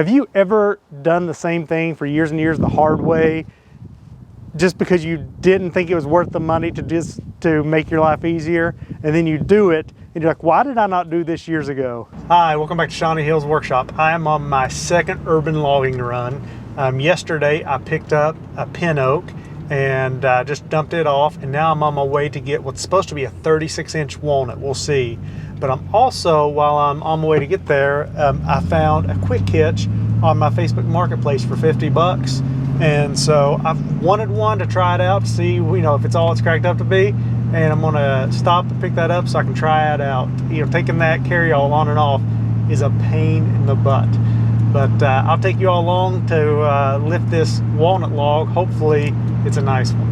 Have you ever done the same thing for years and years the hard way, just because you didn't think it was worth the money to make your life easier, and then you do it and you're like, why did I not do this years ago? Hi, welcome back to Shawnee Hills Workshop. I am on my second urban logging run. Yesterday I picked up a pin oak and just dumped it off, and now I'm on my way to get what's supposed to be a 36-inch walnut. We'll see. But I'm also, while I'm on my way to get there, I found a quick hitch on my Facebook Marketplace for 50 bucks. And so I've wanted one to try it out, see if it's all it's cracked up to be. And I'm gonna stop to pick that up so I can try it out. Taking that carry-all on and off is a pain in the butt. But I'll take you all along to lift this walnut log. Hopefully it's a nice one.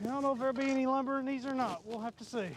I don't know if there'll be any lumber in these or not. We'll have to see.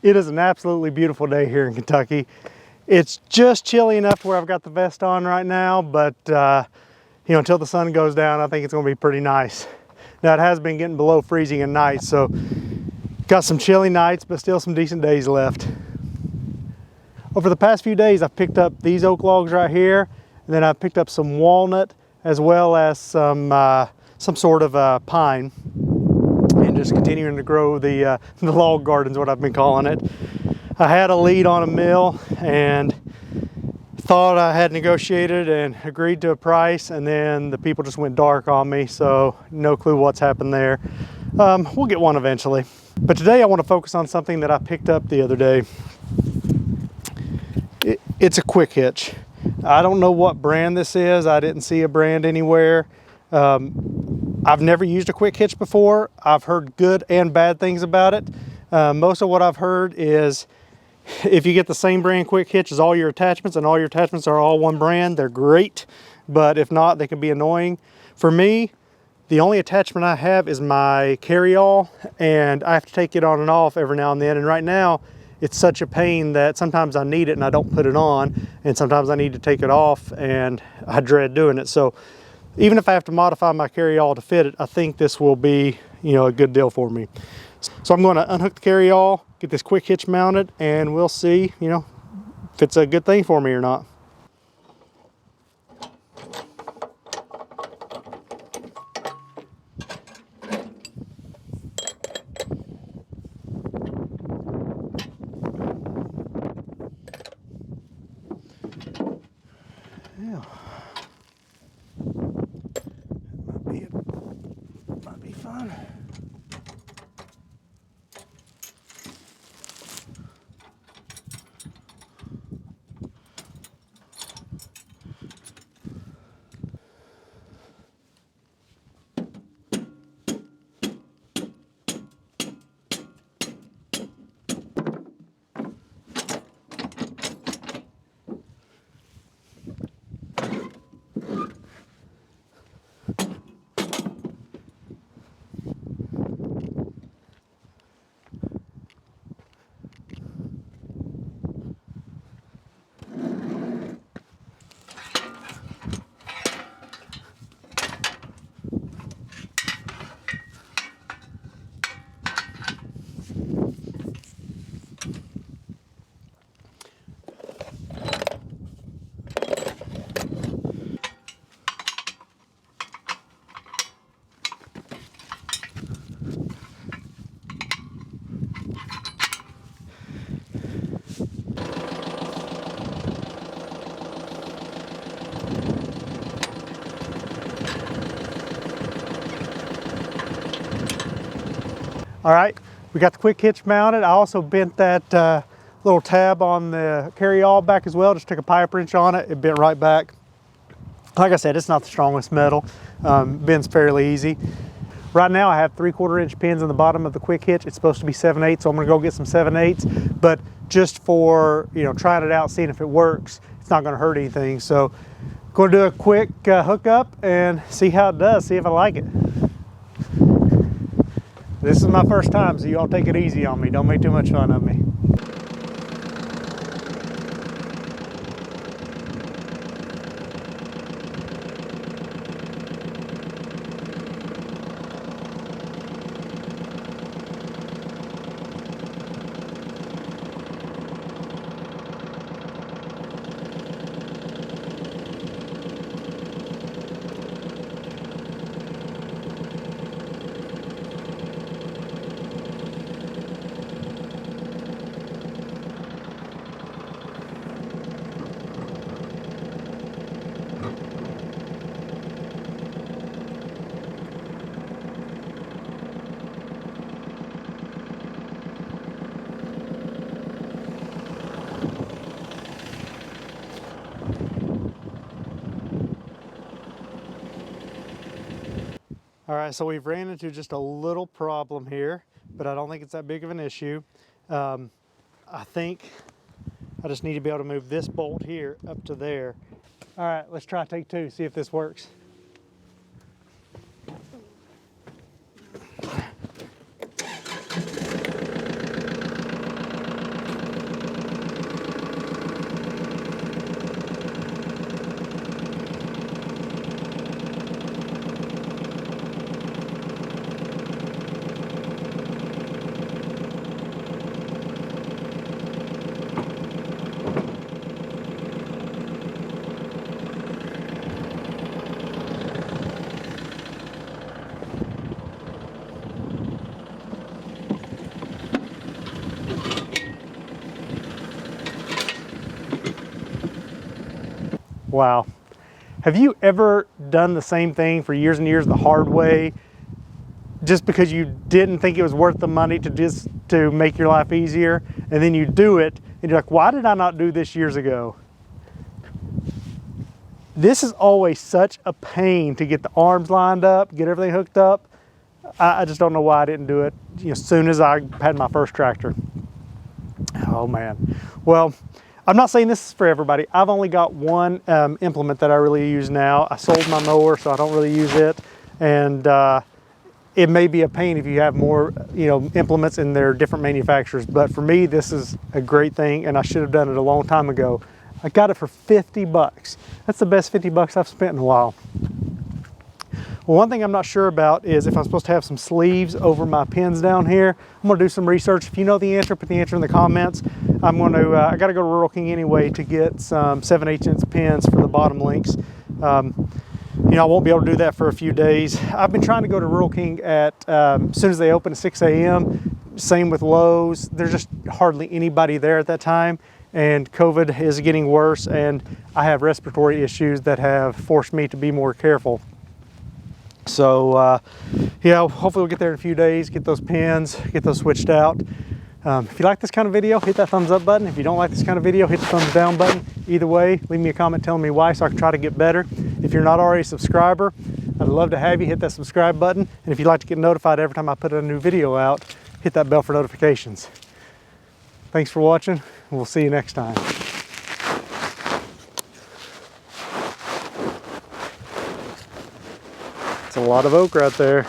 It is an absolutely beautiful day here in Kentucky. It's just chilly enough where I've got the vest on right now, but until the sun goes down, I think it's gonna be pretty nice. Now it has been getting below freezing at night, so got some chilly nights, but still some decent days left. Over the past few days, I've picked up these oak logs right here, and then I've picked up some walnut as well as some sort of pine. And just continuing to grow the log garden's what I've been calling it. I had a lead on a mill and thought I had negotiated and agreed to a price, and then the people just went dark on me, so no clue what's happened there. We'll get one eventually. But today I want to focus on something that I picked up the other day. It's a quick hitch. I don't know what brand this is. I didn't see a brand anywhere. I've never used a quick hitch before. I've heard good and bad things about it. Most of what I've heard is if you get the same brand quick hitch as all your attachments, and all your attachments are all one brand, they're great. But if not, they can be annoying. For me, the only attachment I have is my carry-all, and I have to take it on and off every now and then. And right now, it's such a pain that sometimes I need it and I don't put it on, and sometimes I need to take it off and I dread doing it. So even if I have to modify my carry-all to fit it, I think this will be, you know, a good deal for me. So I'm going to unhook the carry-all, get this quick hitch mounted, and we'll see, you know, if it's a good thing for me or not. Yeah. Might be fun. All right, we got the quick hitch mounted. I also bent that little tab on the carry-all back as well. Just took a pipe wrench on it. It bent right back. Like I said, it's not the strongest metal. Bends fairly easy. Right now I have 3/4 inch pins in the bottom of the quick hitch. It's supposed to be 7/8, so I'm gonna go get some 7/8. But just for, you know, trying it out, seeing if it works, it's not gonna hurt anything. So going to do a quick hookup and see how it does, see if I like it. This is my first time, so you all take it easy on me. Don't make too much fun of me. All right, so we've ran into just a little problem here, but I don't think it's that big of an issue. I think I just need to be able to move this bolt here up to there. All right, let's try take two, see if this works. Wow. Have you ever done the same thing for years and years the hard way just because you didn't think it was worth the money to make your life easier, and then you do it and you're like, why did I not do this years ago? This is always such a pain to get the arms lined up, get everything hooked up. I just don't know why I didn't do it, you know, as soon as I had my first tractor. Oh man. Well, I'm not saying this is for everybody. I've only got one implement that I really use now. I sold my mower, so I don't really use it. And it may be a pain if you have more, implements in their different manufacturers. But for me, this is a great thing, and I should have done it a long time ago. I got it for 50 bucks. That's the best 50 bucks I've spent in a while. Well, one thing I'm not sure about is if I'm supposed to have some sleeves over my pins down here. I'm gonna do some research. If you know the answer, put the answer in the comments. I gotta go to Rural King anyway to get some 7/8" pins for the bottom links. I won't be able to do that for a few days. I've been trying to go to Rural King at as soon as they open at 6 a.m. Same with Lowe's. There's just hardly anybody there at that time, and COVID is getting worse, and I have respiratory issues that have forced me to be more careful. So hopefully we'll get there in a few days, get those pins, get those switched out. If you like this kind of video, hit that thumbs up button. If you don't like this kind of video, hit the thumbs down button. Either way, leave me a comment telling me why so I can try to get better. If you're not already a subscriber, I'd love to have you hit that subscribe button. And if you'd like to get notified every time I put a new video out, hit that bell for notifications. Thanks for watching, and we'll see you next time. It's a lot of oak right there.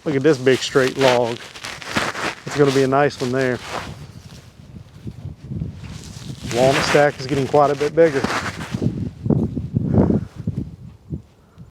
Look at this big straight log. It's going to be a nice one there. Walnut stack is getting quite a bit bigger.